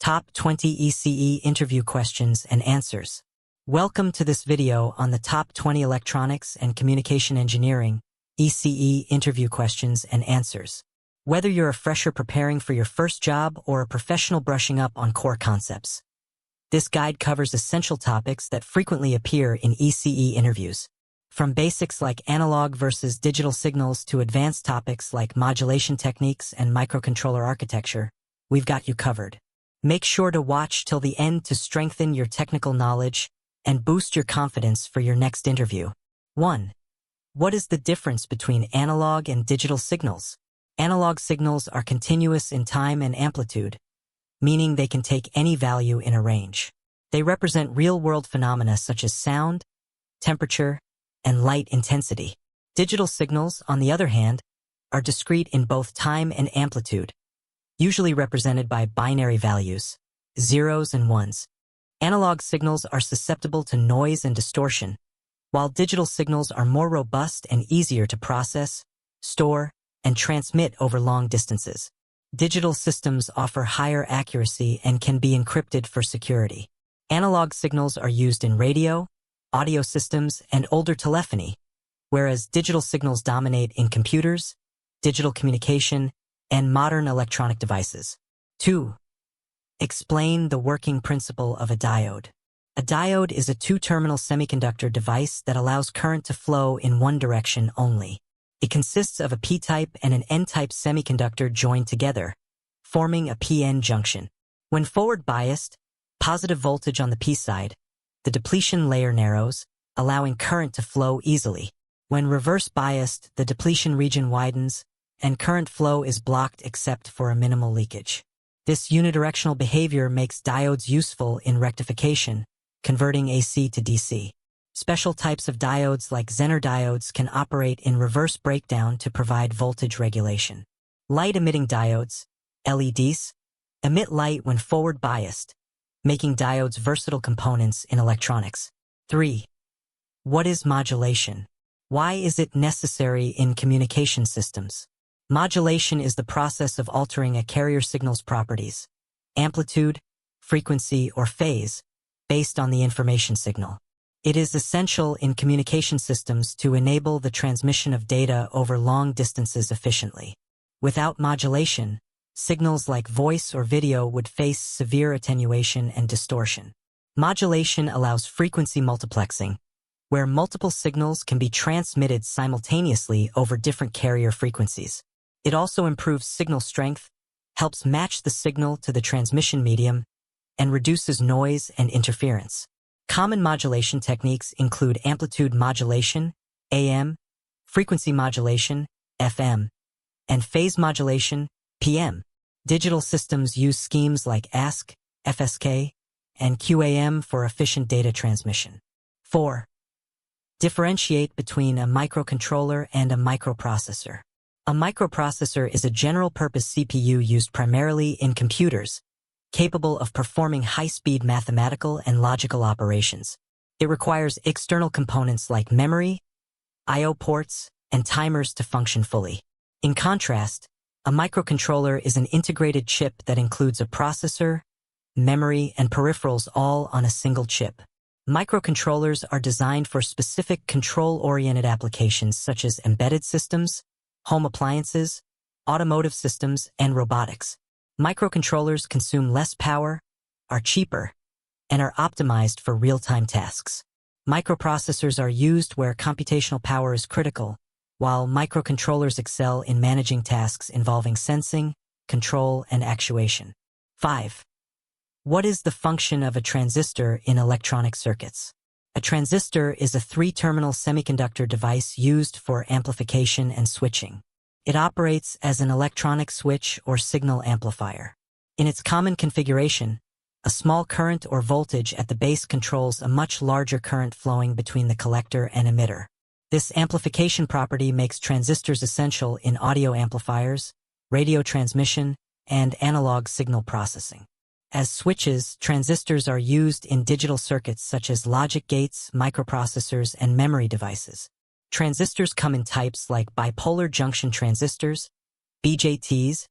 Top 20 ECE Interview Questions and Answers. Welcome to this video on the Top 20 Electronics and Communication Engineering ECE Interview Questions and Answers. Whether you're a fresher preparing for your first job or a professional brushing up on core concepts, this guide covers essential topics that frequently appear in ECE interviews. From basics like analog versus digital signals to advanced topics like modulation techniques and microcontroller architecture, we've got you covered. Make sure to watch till the end to strengthen your technical knowledge and boost your confidence for your next interview. 1. What is the difference between analog and digital signals? Analog signals are continuous in time and amplitude, meaning they can take any value in a range. They represent real-world phenomena such as sound, temperature, and light intensity. Digital signals, on the other hand, are discrete in both time and amplitude, usually represented by binary values, zeros and ones. Analog signals are susceptible to noise and distortion, while digital signals are more robust and easier to process, store, and transmit over long distances. Digital systems offer higher accuracy and can be encrypted for security. Analog signals are used in radio, audio systems, and older telephony, whereas digital signals dominate in computers, digital communication, and modern electronic devices. 2. Explain the working principle of a diode. A diode is a two-terminal semiconductor device that allows current to flow in one direction only. It consists of a p-type and an n-type semiconductor joined together, forming a p-n junction. When forward biased, positive voltage on the p side, the depletion layer narrows, allowing current to flow easily. When reverse biased, the depletion region widens, and current flow is blocked except for a minimal leakage. This unidirectional behavior makes diodes useful in rectification, converting AC to DC. Special types of diodes like Zener diodes can operate in reverse breakdown to provide voltage regulation. Light-emitting diodes, LEDs, emit light when forward biased, making diodes versatile components in electronics. 3. What is modulation? Why is it necessary in communication systems? Modulation is the process of altering a carrier signal's properties, amplitude, frequency, or phase, based on the information signal. It is essential in communication systems to enable the transmission of data over long distances efficiently. Without modulation, signals like voice or video would face severe attenuation and distortion. Modulation allows frequency multiplexing, where multiple signals can be transmitted simultaneously over different carrier frequencies. It also improves signal strength, helps match the signal to the transmission medium, and reduces noise and interference. Common modulation techniques include amplitude modulation, AM, frequency modulation, FM, and phase modulation, PM. Digital systems use schemes like ASC, FSK, and QAM for efficient data transmission. 4. Differentiate between a microcontroller and a microprocessor. A microprocessor is a general-purpose CPU used primarily in computers, capable of performing high-speed mathematical and logical operations. It requires external components like memory, I/O ports, and timers to function fully. In contrast, a microcontroller is an integrated chip that includes a processor, memory, and peripherals all on a single chip. Microcontrollers are designed for specific control-oriented applications such as embedded systems, home appliances, automotive systems, and robotics. Microcontrollers consume less power, are cheaper, and are optimized for real-time tasks. Microprocessors are used where computational power is critical, while microcontrollers excel in managing tasks involving sensing, control, and actuation. 5. What is the function of a transistor in electronic circuits? A transistor is a three-terminal semiconductor device used for amplification and switching. It operates as an electronic switch or signal amplifier. In its common configuration, a small current or voltage at the base controls a much larger current flowing between the collector and emitter. This amplification property makes transistors essential in audio amplifiers, radio transmission, and analog signal processing. As switches, transistors are used in digital circuits such as logic gates, microprocessors, and memory devices. Transistors come in types like bipolar junction transistors, BJTs,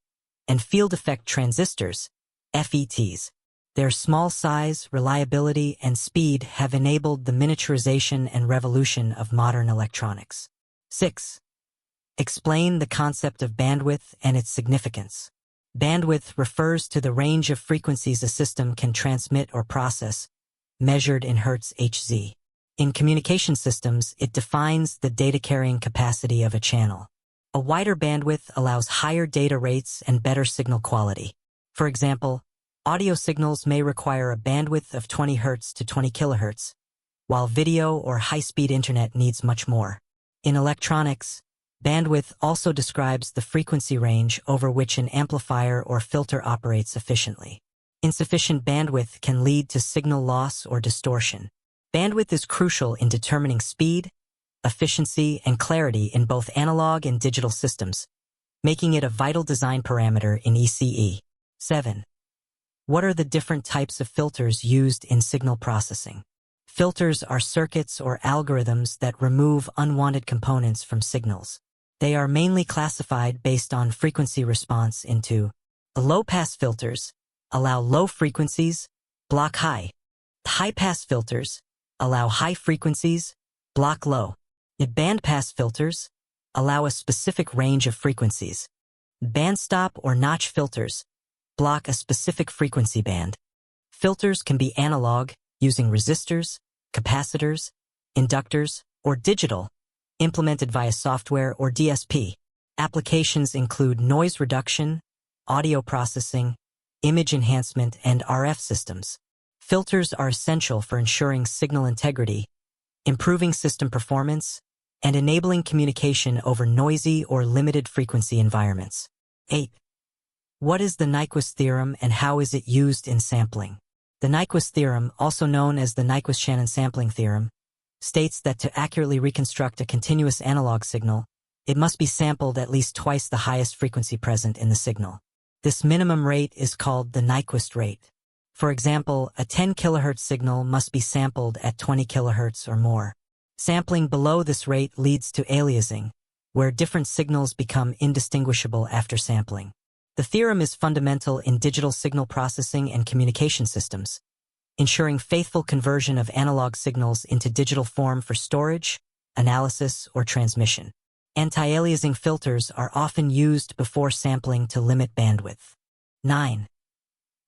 and field effect transistors, FETs. Their small size, reliability, and speed have enabled the miniaturization and revolution of modern electronics. 6. Explain the concept of bandwidth and its significance. Bandwidth refers to the range of frequencies a system can transmit or process, measured in Hz/Hz. In communication systems, it defines the data-carrying capacity of a channel. A wider bandwidth allows higher data rates and better signal quality. For example, audio signals may require a bandwidth of 20 Hz to 20 kHz, while video or high-speed internet needs much more. In electronics, bandwidth also describes the frequency range over which an amplifier or filter operates efficiently. Insufficient bandwidth can lead to signal loss or distortion. Bandwidth is crucial in determining speed, efficiency, and clarity in both analog and digital systems, making it a vital design parameter in ECE. 7. What are the different types of filters used in signal processing? Filters are circuits or algorithms that remove unwanted components from signals. They are mainly classified based on frequency response into low-pass filters, allow low frequencies, block high. High-pass filters allow high frequencies, block low. Bandpass filters allow a specific range of frequencies. Bandstop or notch filters block a specific frequency band. Filters can be analog, using resistors, capacitors, inductors, or digital, implemented via software or DSP. Applications include noise reduction, audio processing, image enhancement, and RF systems. Filters are essential for ensuring signal integrity, improving system performance, and enabling communication over noisy or limited frequency environments. 8. What is the Nyquist theorem and how is it used in sampling? The Nyquist theorem, also known as the Nyquist-Shannon sampling theorem, states that to accurately reconstruct a continuous analog signal, it must be sampled at least twice the highest frequency present in the signal. This minimum rate is called the Nyquist rate. For example, a 10 kHz signal must be sampled at 20 kHz or more. Sampling below this rate leads to aliasing, where different signals become indistinguishable after sampling. The theorem is fundamental in digital signal processing and communication systems, ensuring faithful conversion of analog signals into digital form for storage, analysis, or transmission. Anti-aliasing filters are often used before sampling to limit bandwidth. 9.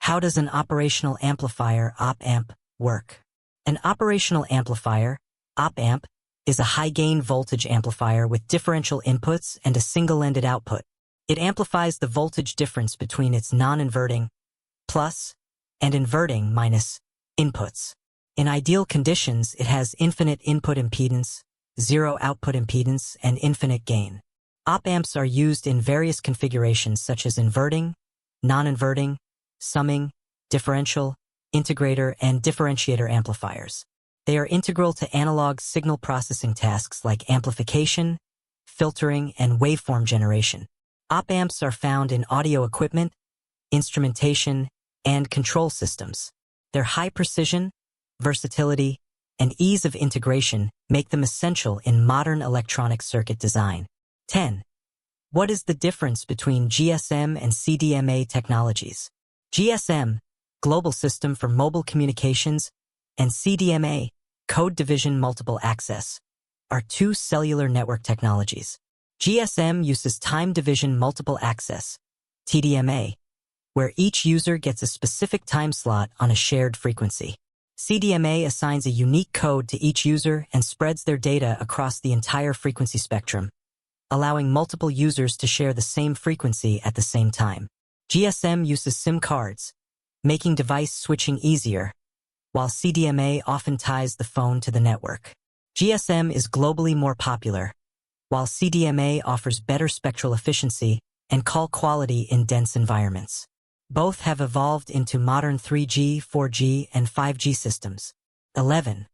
How does an operational amplifier op-amp work? An operational amplifier, op-amp, is a high-gain voltage amplifier with differential inputs and a single-ended output. It amplifies the voltage difference between its non-inverting, plus, and inverting, minus, inputs. In ideal conditions, it has infinite input impedance, zero output impedance, and infinite gain. Op-amps are used in various configurations such as inverting, non-inverting, summing, differential, integrator, and differentiator amplifiers. They are integral to analog signal processing tasks like amplification, filtering, and waveform generation. Op-amps are found in audio equipment, instrumentation, and control systems. Their high precision, versatility, and ease of integration make them essential in modern electronic circuit design. 10. What is the difference between GSM and CDMA technologies? GSM, Global System for Mobile Communications, and CDMA, Code Division Multiple Access, are two cellular network technologies. GSM uses Time Division Multiple Access, TDMA, where each user gets a specific time slot on a shared frequency. CDMA assigns a unique code to each user and spreads their data across the entire frequency spectrum, allowing multiple users to share the same frequency at the same time. GSM uses SIM cards, making device switching easier, while CDMA often ties the phone to the network. GSM is globally more popular, while CDMA offers better spectral efficiency and call quality in dense environments. Both have evolved into modern 3G, 4G, and 5G systems. 11.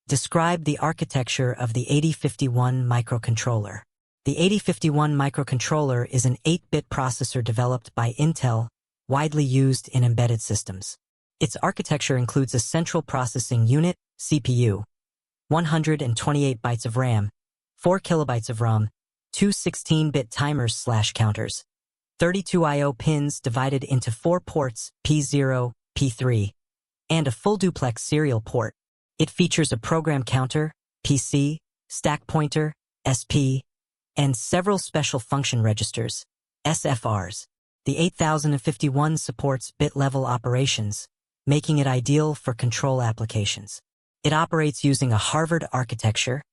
Describe the architecture of the 8051 microcontroller. The 8051 microcontroller is an 8-bit processor developed by Intel, widely used in embedded systems. Its architecture includes a central processing unit, CPU, 128 bytes of RAM, 4 kilobytes of ROM, two 16-bit timers/counters, 32 I/O pins divided into 4 ports, P0, P3, and a full duplex serial port. It features a program counter, PC, stack pointer, SP, and several special function registers, SFRs. The 8051 supports bit-level operations, making it ideal for control applications. It operates using a Harvard architecture,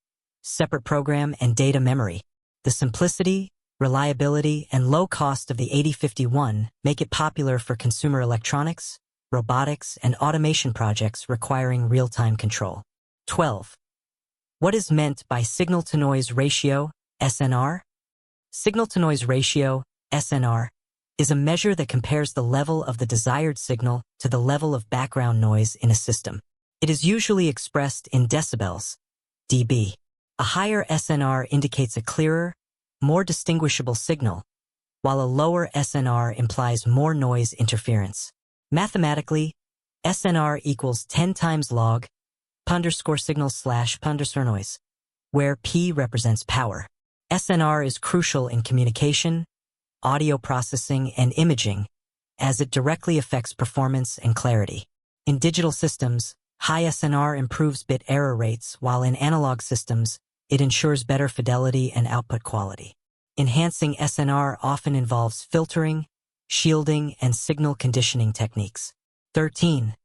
separate program and data memory. The simplicity, reliability, and low cost of the 8051 make it popular for consumer electronics, robotics, and automation projects requiring real-time control. 12. What is meant by signal-to-noise ratio, SNR? Signal-to-noise ratio, SNR, is a measure that compares the level of the desired signal to the level of background noise in a system. It is usually expressed in decibels, dB. A higher SNR indicates a clearer, more distinguishable signal, while a lower SNR implies more noise interference. Mathematically, SNR equals 10 times log _signal / noise, where P represents power. SNR is crucial in communication, audio processing, and imaging, as it directly affects performance and clarity. In digital systems, high SNR improves bit error rates, while in analog systems, it ensures better fidelity and output quality. Enhancing SNR often involves filtering, shielding, and signal conditioning techniques. 13.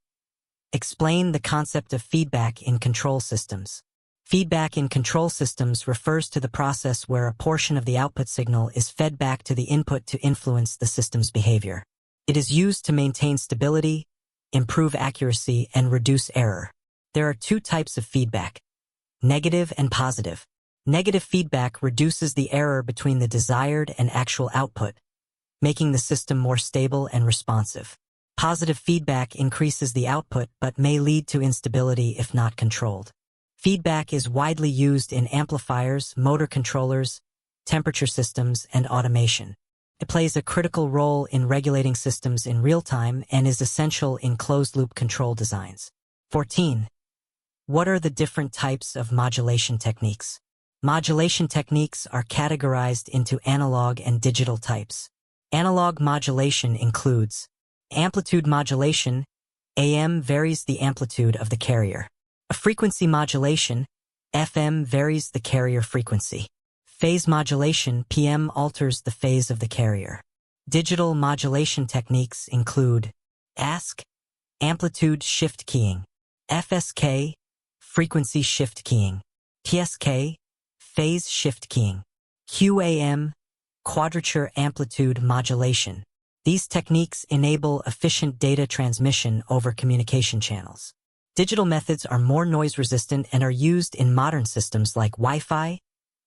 Explain the concept of feedback in control systems. Feedback in control systems refers to the process where a portion of the output signal is fed back to the input to influence the system's behavior. It is used to maintain stability, improve accuracy, and reduce error. There are two types of feedback: negative and positive. Negative feedback reduces the error between the desired and actual output, making the system more stable and responsive. Positive feedback increases the output but may lead to instability if not controlled. Feedback is widely used in amplifiers, motor controllers, temperature systems, and automation. It plays a critical role in regulating systems in real time and is essential in closed-loop control designs. 14. What are the different types of modulation techniques? Modulation techniques are categorized into analog and digital types. Analog modulation includes amplitude modulation. AM varies the amplitude of the carrier. A frequency modulation. FM varies the carrier frequency. Phase modulation. PM alters the phase of the carrier. Digital modulation techniques include ASK, amplitude shift keying; FSK, frequency shift keying; PSK, phase shift keying; QAM, quadrature amplitude modulation. These techniques enable efficient data transmission over communication channels. Digital methods are more noise-resistant and are used in modern systems like Wi-Fi,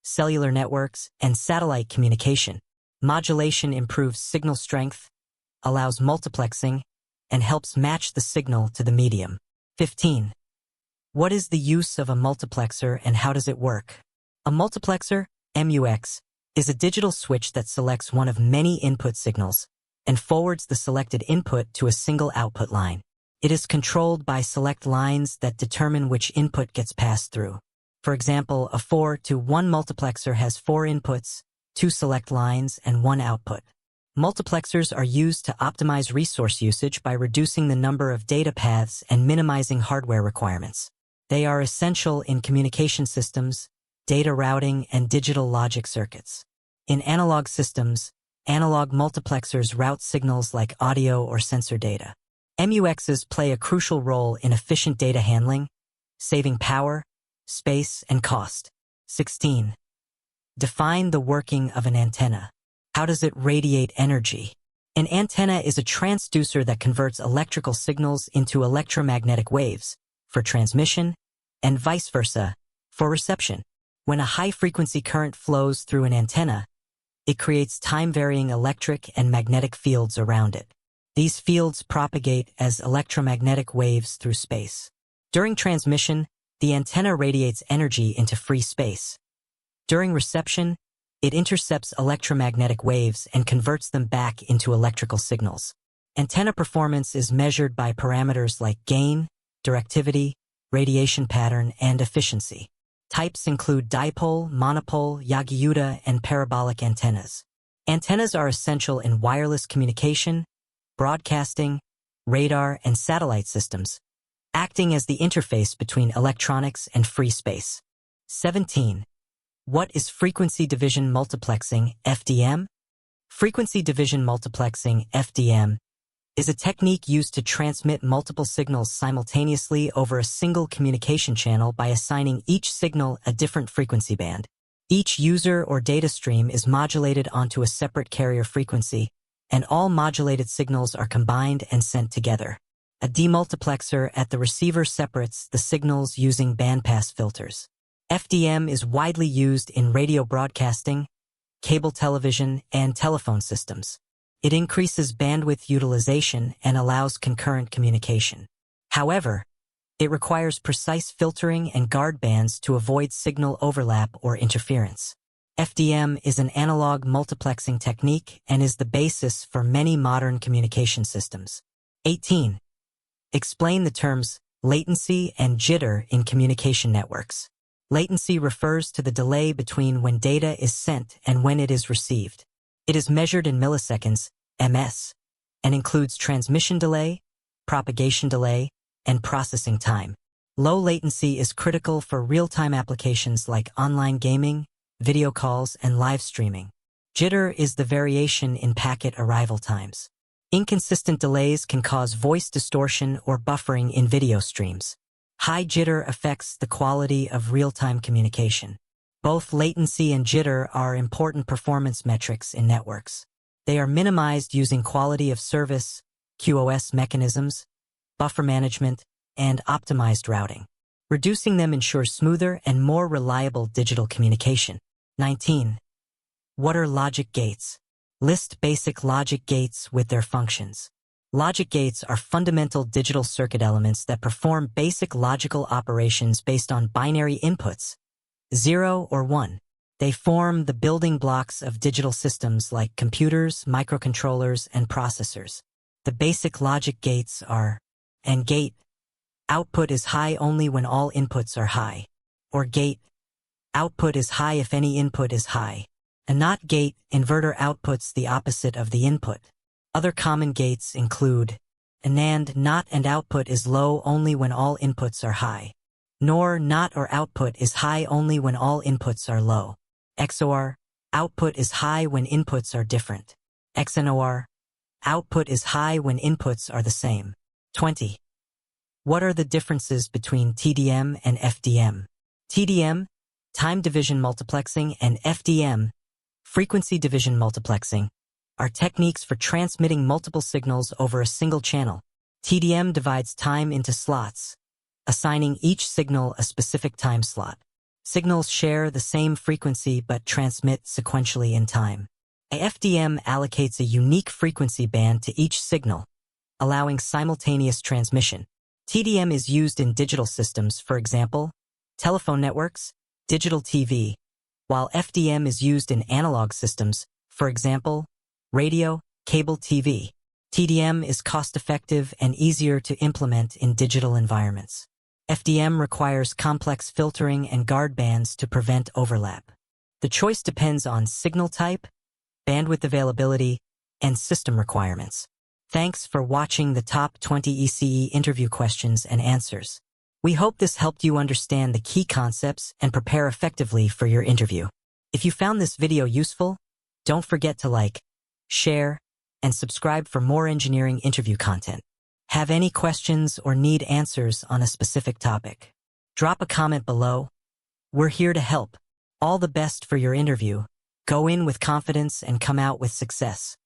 cellular networks, and satellite communication. Modulation improves signal strength, allows multiplexing, and helps match the signal to the medium. 15. What is the use of a multiplexer and how does it work? A multiplexer, MUX, is a digital switch that selects one of many input signals and forwards the selected input to a single output line. It is controlled by select lines that determine which input gets passed through. For example, a 4-to-1 multiplexer has 4 inputs, 2 select lines, and 1 output. Multiplexers are used to optimize resource usage by reducing the number of data paths and minimizing hardware requirements. They are essential in communication systems, data routing, and digital logic circuits. In analog systems, analog multiplexers route signals like audio or sensor data. MUXs play a crucial role in efficient data handling, saving power, space, and cost. 16. Define the working of an antenna. How does it radiate energy? An antenna is a transducer that converts electrical signals into electromagnetic waves for transmission and vice versa for reception. When a high-frequency current flows through an antenna, it creates time-varying electric and magnetic fields around it. These fields propagate as electromagnetic waves through space. During transmission, the antenna radiates energy into free space. During reception, it intercepts electromagnetic waves and converts them back into electrical signals. Antenna performance is measured by parameters like gain, directivity, radiation pattern, and efficiency. Types include dipole, monopole, Yagi-Uda, and parabolic antennas. Antennas are essential in wireless communication, broadcasting, radar, and satellite systems, acting as the interface between electronics and free space. 17. What is frequency division multiplexing, FDM? Frequency division multiplexing, FDM, is a technique used to transmit multiple signals simultaneously over a single communication channel by assigning each signal a different frequency band. Each user or data stream is modulated onto a separate carrier frequency, and all modulated signals are combined and sent together. A demultiplexer at the receiver separates the signals using bandpass filters. FDM is widely used in radio broadcasting, cable television, and telephone systems. It increases bandwidth utilization and allows concurrent communication. However, it requires precise filtering and guard bands to avoid signal overlap or interference. FDM is an analog multiplexing technique and is the basis for many modern communication systems. 18. Explain the terms latency and jitter in communication networks. Latency refers to the delay between when data is sent and when it is received. It is measured in milliseconds, ms, and includes transmission delay, propagation delay, and processing time. Low latency is critical for real-time applications like online gaming, video calls, and live streaming. Jitter is the variation in packet arrival times. Inconsistent delays can cause voice distortion or buffering in video streams. High jitter affects the quality of real-time communication. Both latency and jitter are important performance metrics in networks. They are minimized using quality of service, QoS mechanisms, buffer management, and optimized routing. Reducing them ensures smoother and more reliable digital communication. 19. What are logic gates? List basic logic gates with their functions. Logic gates are fundamental digital circuit elements that perform basic logical operations based on binary inputs, 0 or 1. They form the building blocks of digital systems like computers, microcontrollers, and processors. The basic logic gates are AND gate, output is high only when all inputs are high, or gate, output is high if any input is high. A NOT gate, inverter outputs the opposite of the input. Other common gates include a NAND, NOT and output is low only when all inputs are high. NOR, NOT or output is high only when all inputs are low. XOR, output is high when inputs are different. XNOR, output is high when inputs are the same. 20. What are the differences between TDM and FDM? TDM, time division multiplexing, and FDM, frequency division multiplexing, are techniques for transmitting multiple signals over a single channel. TDM divides time into slots, assigning each signal a specific time slot. Signals share the same frequency but transmit sequentially in time. A FDM allocates a unique frequency band to each signal, allowing simultaneous transmission. TDM is used in digital systems, for example, telephone networks, digital TV, while FDM is used in analog systems, for example, radio, cable TV. TDM is cost-effective and easier to implement in digital environments. FDM requires complex filtering and guard bands to prevent overlap. The choice depends on signal type, bandwidth availability, and system requirements. Thanks for watching the top 20 ECE interview questions and answers. We hope this helped you understand the key concepts and prepare effectively for your interview. If you found this video useful, don't forget to like, share, and subscribe for more engineering interview content. Have any questions or need answers on a specific topic? Drop a comment below. We're here to help. All the best for your interview. Go in with confidence and come out with success.